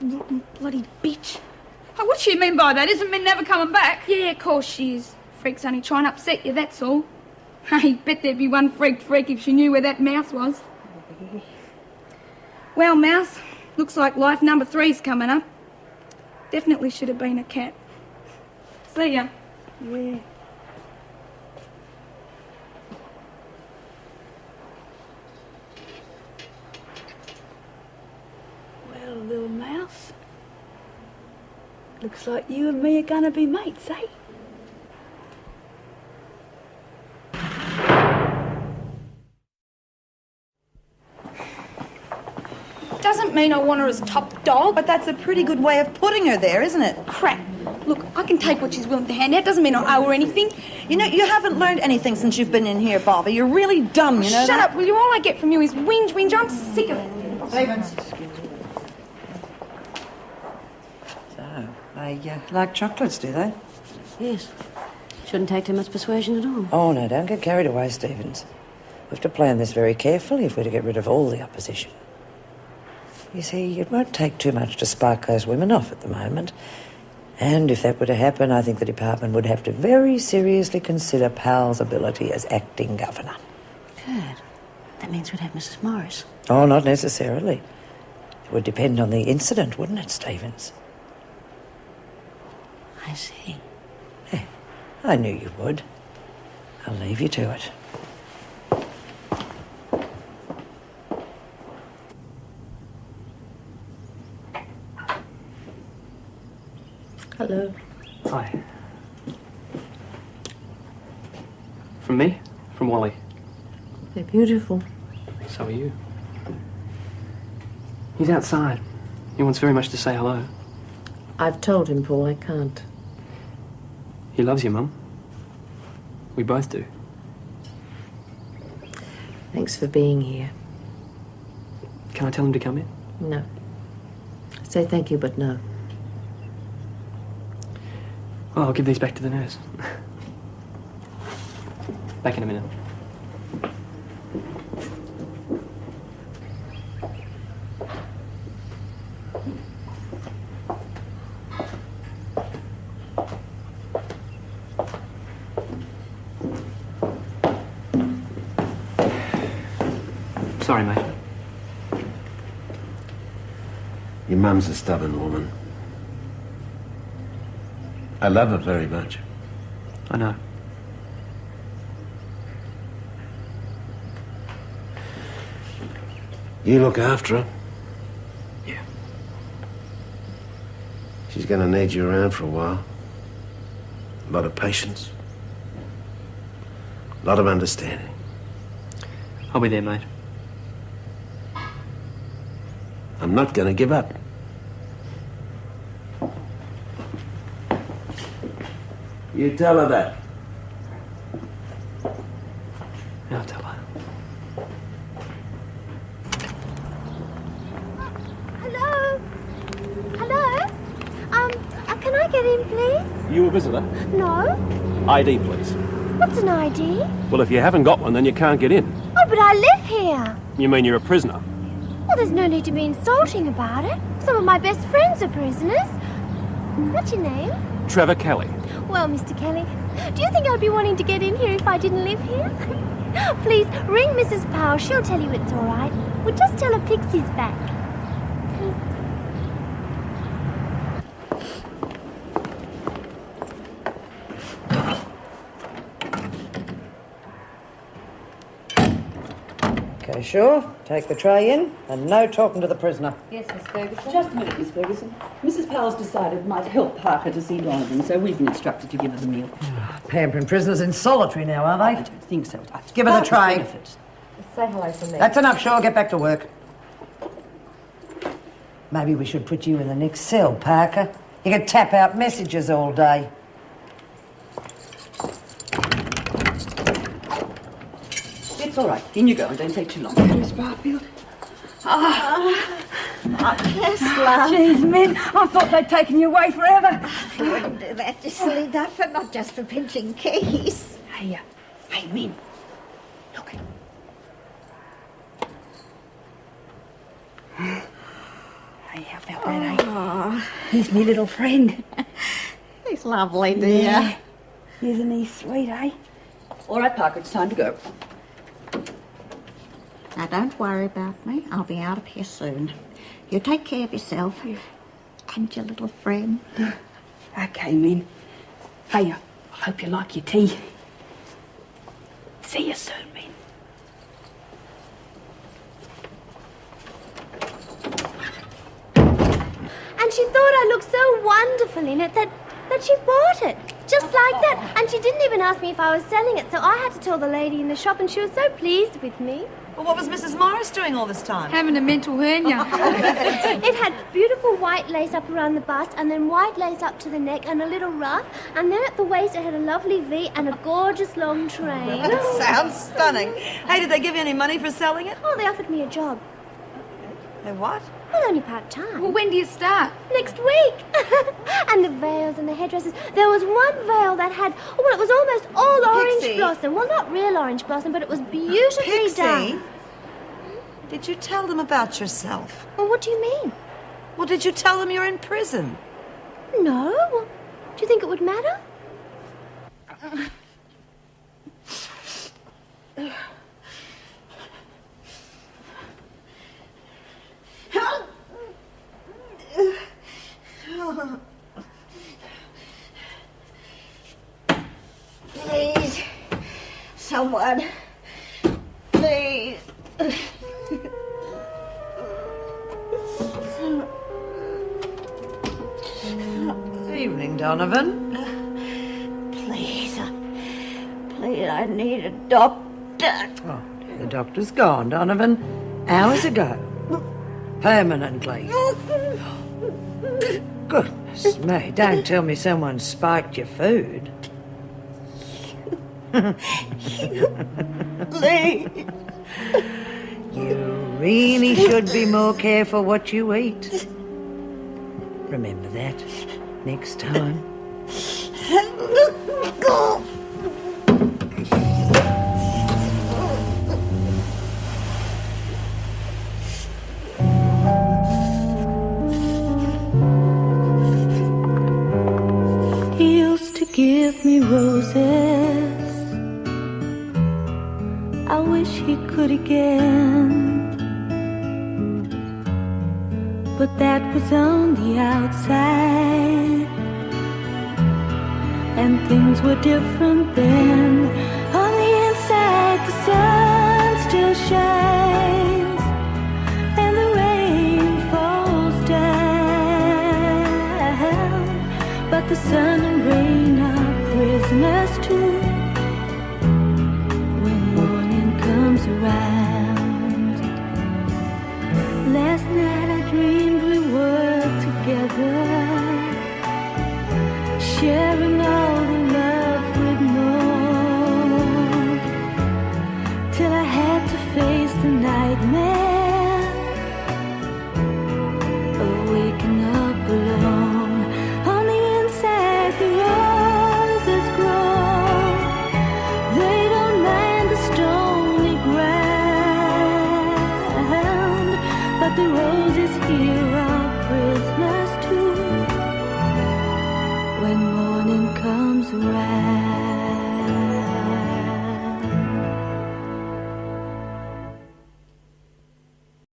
Rotten bloody bitch. Oh, what do you mean by that? Isn't Min never coming back? Yeah, of course she is. Freak's only trying to upset you, that's all. I bet there'd be one freak if she knew where that mouse was. Well, Mouse, looks like life number 3's coming up. Definitely should have been a cat. See ya. Yeah. Well, little mouse, looks like you and me are gonna be mates, eh? Doesn't mean I want her as top dog. But that's a pretty good way of putting her there, isn't it? Crap. Look, I can take what she's willing to hand out. Doesn't mean I owe her anything. You know, you haven't learned anything since you've been in here, Bobby. You're really dumb, you know. Shut up, will you? All I get from you is whinge. I'm sick of it. Stevens. So, they like chocolates, do they? Yes. Shouldn't take too much persuasion at all. Oh, no, don't get carried away, Stevens. We have to plan this very carefully if we're to get rid of all the opposition. You see, it won't take too much to spark those women off at the moment. And if that were to happen, I think the department would have to very seriously consider Powell's ability as acting governor. Good. That means we'd have Mrs. Morris. Oh, not necessarily. It would depend on the incident, wouldn't it, Stevens? I see. Yeah, I knew you would. I'll leave you to it. Hello. Hi. From me? From Wally. They're beautiful. So are you. He's outside. He wants very much to say hello. I've told him, Paul, I can't. He loves you, Mum. We both do. Thanks for being here. Can I tell him to come in? No. Say thank you, but no. Well, I'll give these back to the nurse. Back in a minute. Sorry, mate. Your mum's a stubborn woman. I love her very much. I know. You look after her. Yeah. She's going to need you around for a while. A lot of patience. A lot of understanding. I'll be there, mate. I'm not going to give up. You tell her that. Yeah, I'll tell her. Hello? Hello? Can I get in, please? You a visitor? No. ID, please. What's an ID? Well, if you haven't got one, then you can't get in. Oh, but I live here. You mean you're a prisoner? Well, there's no need to be insulting about it. Some of my best friends are prisoners. What's your name? Trevor Kelly. Well, Mr. Kelly, do you think I'd be wanting to get in here if I didn't live here? Please, ring Mrs. Powell. She'll tell you it's all right. We'll just tell her Pixie's back. Okay, sure. Take the tray in, and no talking to the prisoner. Yes, Miss Ferguson? Just a minute, Miss Ferguson. Mrs. Powell's decided it might help Parker to see Donovan, so we've been instructed to give her the meal. Pampering prisoners in solitary now, are I they? don't think so. Give her the tray. Benefit. Say hello from me. That's enough, sure. Get back to work. Maybe we should put you in the next cell, Parker. You can tap out messages all day. It's all right. In you go, and don't take too long. Miss Barfield. Yes, love. Jeez, Min, I thought they'd taken you away forever. You wouldn't do that, you silly duffer, not just for pinching keys. Hey, Min. Look. Hey, how about that, eh? He's me little friend. He's lovely, dear. Isn't he sweet, eh? All right, Parker, it's time to go. Now, don't worry about me. I'll be out of here soon. You take care of yourself and your little friend. Okay, Min. Hey, I hope you like your tea. See you soon, Min. And she thought I looked so wonderful in it that she bought it. Just like that. And she didn't even ask me if I was selling it, so I had to tell the lady in the shop, and she was so pleased with me. Well, what was Mrs. Morris doing all this time? Having a mental hernia. It had beautiful white lace up around the bust, and then white lace up to the neck, and a little ruff, and then at the waist it had a lovely V and a gorgeous long train. Sounds stunning. Hey, did they give you any money for selling it? Oh, they offered me a job. They what? Well, only part-time. Well, when do you start? Next week. And the veils and the headdresses. There was one veil that had, well, it was almost all orange Pixie. blossom. Well, not real orange blossom, but it was beautifully Pixie? done. Did you tell them about yourself? Well, what do you mean? Well, did you tell them you're in prison? No. Well, do you think it would matter? Please, someone. Please. Evening, Donovan. Please, I need a doctor. Oh, the doctor's gone, Donovan. Hours ago. Permanently. Goodness me, don't tell me someone spiked your food. Please. You really should be more careful what you eat. Remember that next time. He used to give me roses. I wish he could again. But that was on the outside, and things were different then. On the inside, the sun still shines, and the rain falls down. But the sun and rain are prisoners too when morning comes around. Last night I dreamed we were together, sharing all the love we'd known, till I had to face the nightmare of waking up alone. On the inside the roses grow, they don't mind the stony ground, but the rose is here